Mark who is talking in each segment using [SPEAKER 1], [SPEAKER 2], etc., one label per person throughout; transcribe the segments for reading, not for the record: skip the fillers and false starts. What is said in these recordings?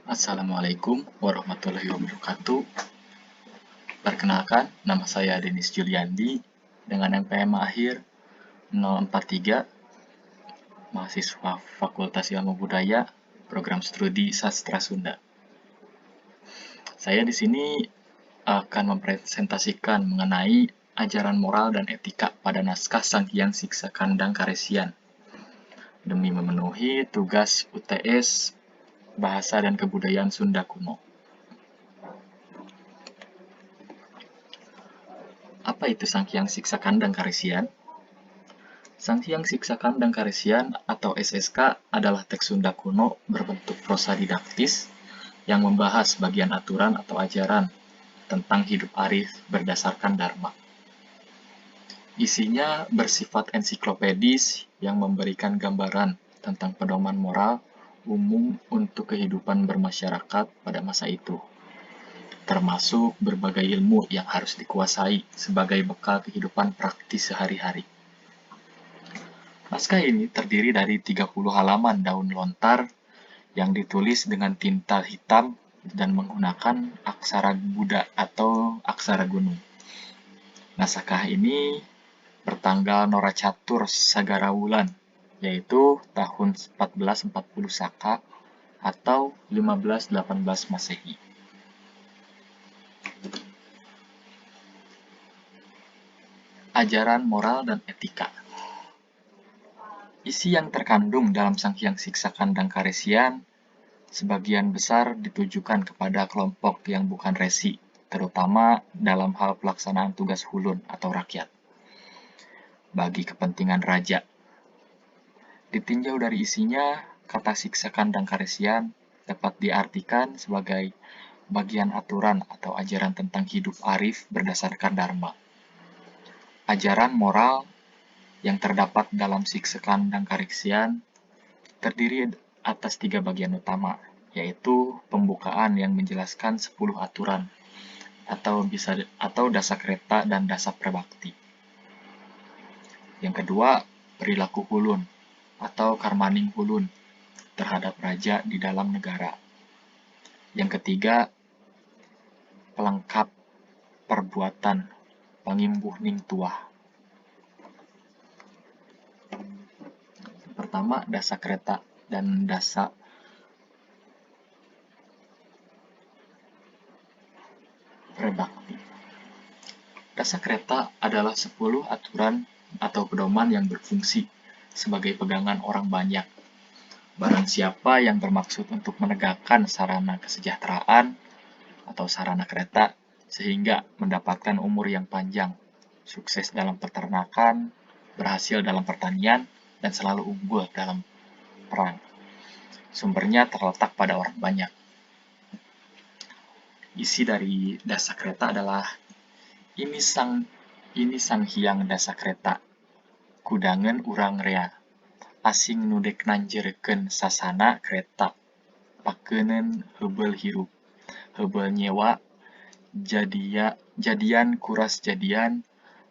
[SPEAKER 1] Assalamualaikum warahmatullahi wabarakatuh. Perkenalkan, nama saya Denis Juliandi dengan NPM akhir 043, mahasiswa Fakultas Ilmu Budaya, Program Studi Sastra Sunda. Saya di sini akan mempresentasikan mengenai ajaran moral dan etika pada naskah Sang Hyang Siksa Kandang Karesian demi memenuhi tugas UTS Bahasa dan Kebudayaan Sunda Kuno. Apa itu Sang Hyang Siksa Kandang Karesian? Sang Hyang Siksa Kandang Karesian atau SSK adalah teks Sunda kuno berbentuk prosa didaktis yang membahas bagian aturan atau ajaran tentang hidup arif berdasarkan dharma. Isinya bersifat ensiklopedis yang memberikan gambaran tentang pedoman moral umum untuk kehidupan bermasyarakat pada masa itu, termasuk berbagai ilmu yang harus dikuasai sebagai bekal kehidupan praktis sehari-hari. Naskah ini terdiri dari 30 halaman daun lontar yang ditulis dengan tinta hitam dan menggunakan aksara Buddha atau aksara gunung. Naskah ini bertanggal Noracatur Sagara Wulan, yaitu tahun 1440 Saka atau 1518 Masehi. Ajaran moral dan etika. Isi yang terkandung dalam Sang Hyang Siksa Kandang Karesian sebagian besar ditujukan kepada kelompok yang bukan resi, terutama dalam hal pelaksanaan tugas hulun atau rakyat, bagi kepentingan raja. Ditinjau dari isinya, kata siksa kandang karesian dapat diartikan sebagai bagian aturan atau ajaran tentang hidup arif berdasarkan dharma. Ajaran moral yang terdapat dalam siksa kandang karesian terdiri atas 3 bagian utama, yaitu pembukaan yang menjelaskan 10 aturan atau dasa kreta dan dasa prebakti. Yang kedua, perilaku hulun atau karmaning hulun terhadap raja di dalam negara. Yang ketiga, pelengkap perbuatan pangimbuh ning tuah. Pertama, dasa kreta dan dasa prebakti. Dasa kreta adalah 10 aturan atau pedoman yang berfungsi sebagai pegangan orang banyak. Barang siapa yang bermaksud untuk menegakkan sarana kesejahteraan atau sarana kreta sehingga mendapatkan umur yang panjang, sukses dalam peternakan, berhasil dalam pertanian, dan selalu unggul dalam perang. Sumbernya terletak pada orang banyak. Isi dari dasa kreta adalah ini sang hyang dasa kreta, kudangen urang rea, asing nudek nanjerekeun sasana kreta, pakeuneun heubeul hirup, heubeul nyewa, jadian kuras jadian,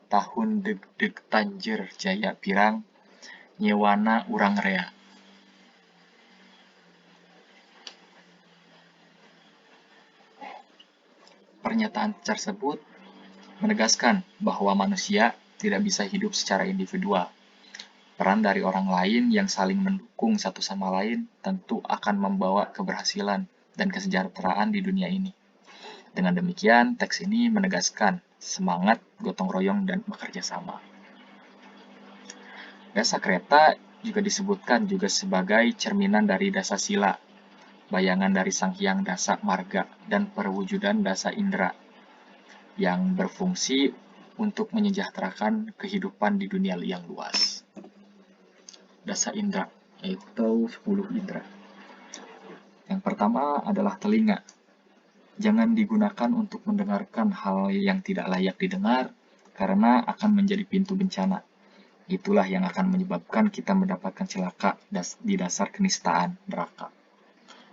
[SPEAKER 1] tahun deg-deg tanjeur jaya pirang, nyewana urang rea. Pernyataan tersebut menegaskan bahwa manusia tidak bisa hidup secara individual. Peran dari orang lain yang saling mendukung satu sama lain tentu akan membawa keberhasilan dan kesejahteraan di dunia ini. Dengan demikian, teks ini menegaskan semangat gotong royong dan bekerja sama. Dasa kreta juga disebutkan juga sebagai cerminan dari dasa sila, bayangan dari Sang Hyang Dasa Marga dan perwujudan dasa indera yang berfungsi untuk menyejahterakan kehidupan di dunia yang luas. Dasa indera, yaitu 10 indera. Yang pertama adalah telinga. Jangan digunakan untuk mendengarkan hal yang tidak layak didengar karena akan menjadi pintu bencana. Itulah yang akan menyebabkan kita mendapatkan celaka di dasar kenistaan neraka.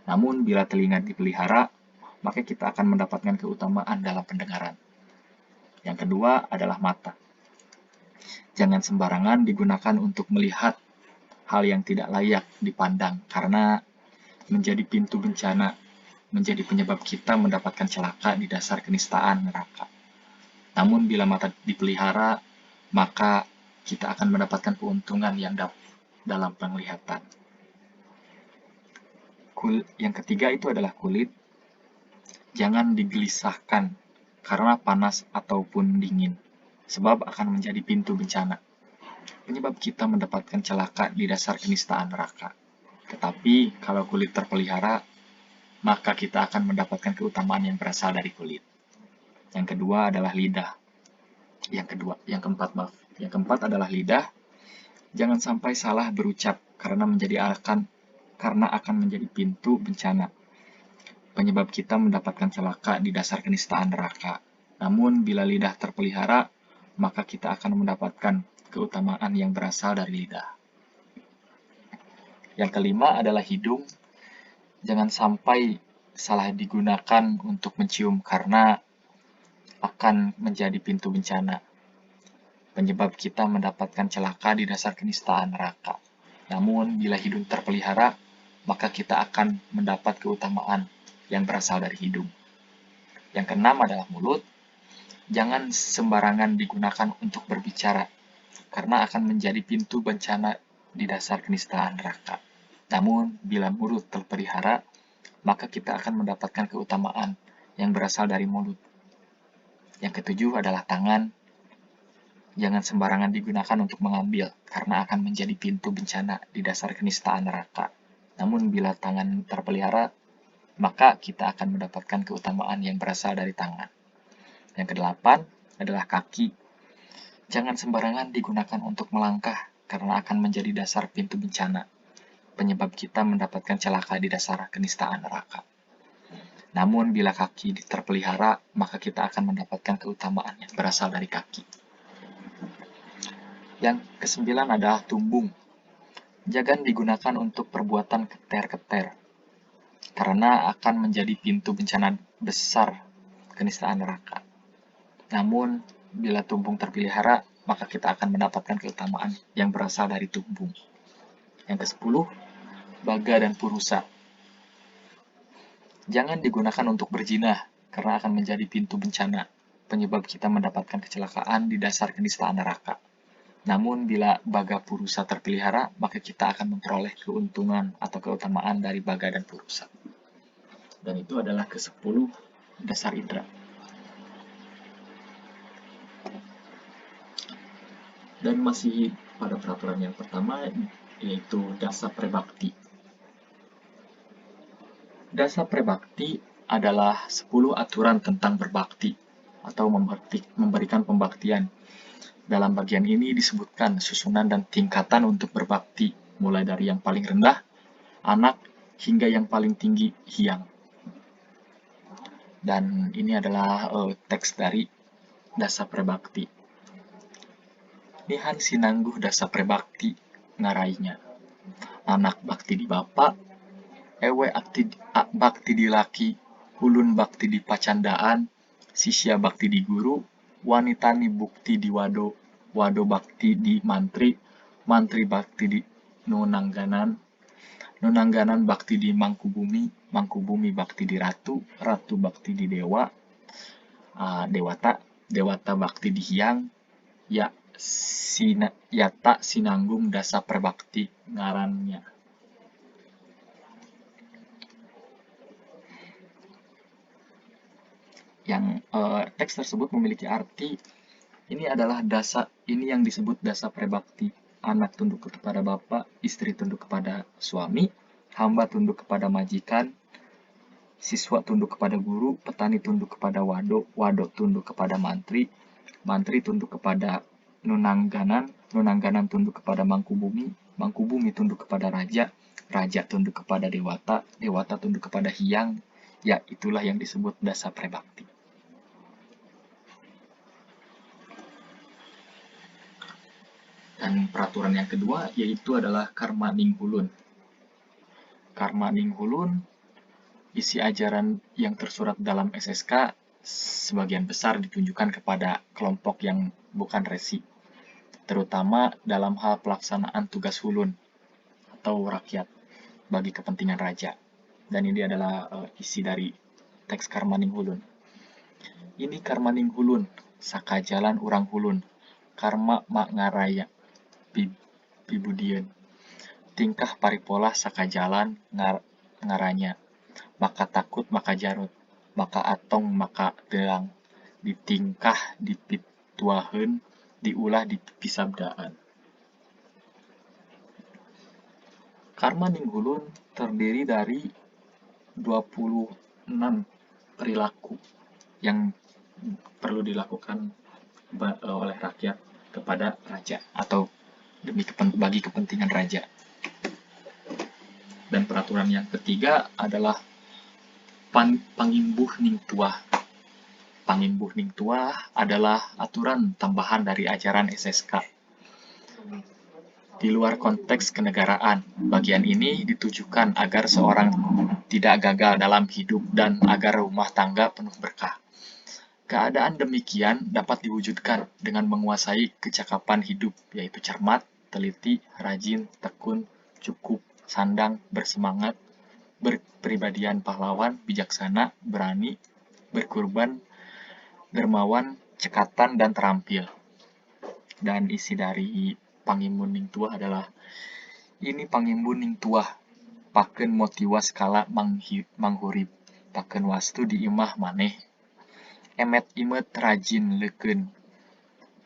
[SPEAKER 1] Namun bila telinga dipelihara, maka kita akan mendapatkan keutamaan dalam pendengaran. Yang kedua adalah mata. Jangan sembarangan digunakan untuk melihat hal yang tidak layak dipandang karena menjadi pintu bencana menjadi penyebab kita mendapatkan celaka di dasar kenistaan neraka. Namun bila mata dipelihara, maka kita akan mendapatkan keuntungan yang dalam penglihatan. Yang ketiga itu adalah kulit. Jangan digelisahkan karena panas ataupun dingin, sebab akan menjadi pintu bencana. Penyebab kita mendapatkan celaka di dasar kenistaan neraka. Tetapi kalau kulit terpelihara, maka kita akan mendapatkan keutamaan yang berasal dari kulit. Yang kedua adalah lidah. Yang keempat adalah lidah. Jangan sampai salah berucap karena akan menjadi pintu bencana. Penyebab kita mendapatkan celaka di dasar kenistaan neraka. Namun bila lidah terpelihara, maka kita akan mendapatkan keutamaan yang berasal dari lidah. Yang kelima adalah hidung. Jangan sampai salah digunakan untuk mencium karena akan menjadi pintu bencana. Penyebab kita mendapatkan celaka di dasar kenistaan neraka. Namun, bila hidung terpelihara, maka kita akan mendapat keutamaan yang berasal dari hidung. Yang keenam adalah mulut. Jangan sembarangan digunakan untuk berbicara, karena akan menjadi pintu bencana di dasar kenistaan neraka. Namun, bila mulut terpelihara, maka kita akan mendapatkan keutamaan yang berasal dari mulut. Yang ketujuh adalah tangan. Jangan sembarangan digunakan untuk mengambil, karena akan menjadi pintu bencana di dasar kenistaan neraka. Namun bila tangan terpelihara, maka kita akan mendapatkan keutamaan yang berasal dari tangan. Yang kedelapan adalah kaki. Jangan sembarangan digunakan untuk melangkah, karena akan menjadi dasar pintu bencana. Penyebab kita mendapatkan celaka di dasar kenistaan neraka. Namun bila kaki terpelihara, maka kita akan mendapatkan keutamaan yang berasal dari kaki. Yang kesembilan adalah tumbung. Jangan digunakan untuk perbuatan keter-keter, karena akan menjadi pintu bencana besar kenistaan neraka. Namun, bila tumbung terpelihara, maka kita akan mendapatkan keutamaan yang berasal dari tumbung. Yang kesepuluh, baga dan purusa. Jangan digunakan untuk berzina, karena akan menjadi pintu bencana, penyebab kita mendapatkan kecelakaan di dasar kenistaan neraka. Namun, bila baga purusa terpelihara, maka kita akan memperoleh keuntungan atau keutamaan dari baga dan purusa. Dan itu adalah ke-10 dasar indera. Dan masih pada peraturan yang pertama, yaitu dasa prebakti. Dasa prebakti adalah 10 aturan tentang berbakti atau memberikan pembaktian. Dalam bagian ini disebutkan susunan dan tingkatan untuk berbakti, mulai dari yang paling rendah, anak, hingga yang paling tinggi, hyang. Dan ini adalah teks dari dasa prebakti. Nihan sinangguh dasa prebakti ngarainya. Anak bakti di bapak, ewe bakti di laki, ulun bakti di pacandaan, sisya bakti di guru, wanitani bukti di wado, wado bakti di mantri, mantri bakti di nunangganan, nunangganan bakti di mangkubumi, mangkubumi bakti di ratu, ratu bakti di dewa, dewata, dewata bakti di hyang, yata sinanggung dasa prebakti ngarannya. Yang teks tersebut memiliki arti. Ini adalah ini yang disebut dasa prebakti. Anak tunduk kepada bapak, istri tunduk kepada suami, hamba tunduk kepada majikan, siswa tunduk kepada guru, petani tunduk kepada wado, wado tunduk kepada mantri, mantri tunduk kepada nunangganan, nunangganan tunduk kepada mangkubumi, mangkubumi tunduk kepada raja, raja tunduk kepada dewata, dewata tunduk kepada hyang. Ya, itulah yang disebut dasa prebakti. Dan peraturan yang kedua yaitu adalah karma ninghulun. Karma ninghulun, isi ajaran yang tersurat dalam SSK sebagian besar ditunjukkan kepada kelompok yang bukan resi, terutama dalam hal pelaksanaan tugas hulun atau rakyat bagi kepentingan raja. Dan ini adalah isi dari teks Karmaning Hulun. Ini Karmaning Hulun, saka jalan urang hulun, karma mak ngaraya, pibudieun. Tingkah paripolah saka jalan ngaranya, maka takut maka jarut, maka atong maka deang, ditingkah dipituaheun, diulah dipisabdaan. Karmaning Hulun terdiri dari 26 perilaku yang perlu dilakukan oleh rakyat kepada raja atau bagi kepentingan raja. Dan peraturan yang ketiga adalah Pangimbuh Ning Tuah. Pangimbuh Ning Tuah adalah aturan tambahan dari ajaran SSK. Di luar konteks kenegaraan, bagian ini ditujukan agar seorang tidak gagal dalam hidup dan agar rumah tangga penuh berkah. Keadaan demikian dapat diwujudkan dengan menguasai kecakapan hidup, yaitu cermat, teliti, rajin, tekun, cukup, sandang, bersemangat, berpribadian pahlawan, bijaksana, berani, berkorban, dermawan, cekatan, dan terampil. Dan isi dari Pangimbun Ning Tuah adalah ini Pangimbun Ning Tuah, pakeun motiwa skala manghurip, pakeun wastu di imah maneh, emet-imet rajin leukeun,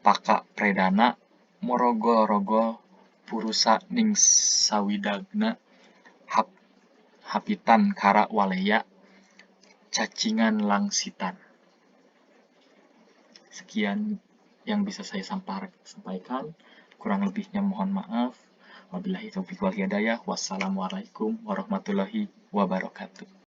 [SPEAKER 1] paka predana, morogol-rogol purusa ning sawidagna, hapitan kara waleya, cacingan langsitan. Sekian yang bisa saya sampaikan. Kurang lebihnya mohon maaf. Wabillahi taufiq wal hidayah. Wassalamualaikum warahmatullahi wabarakatuh.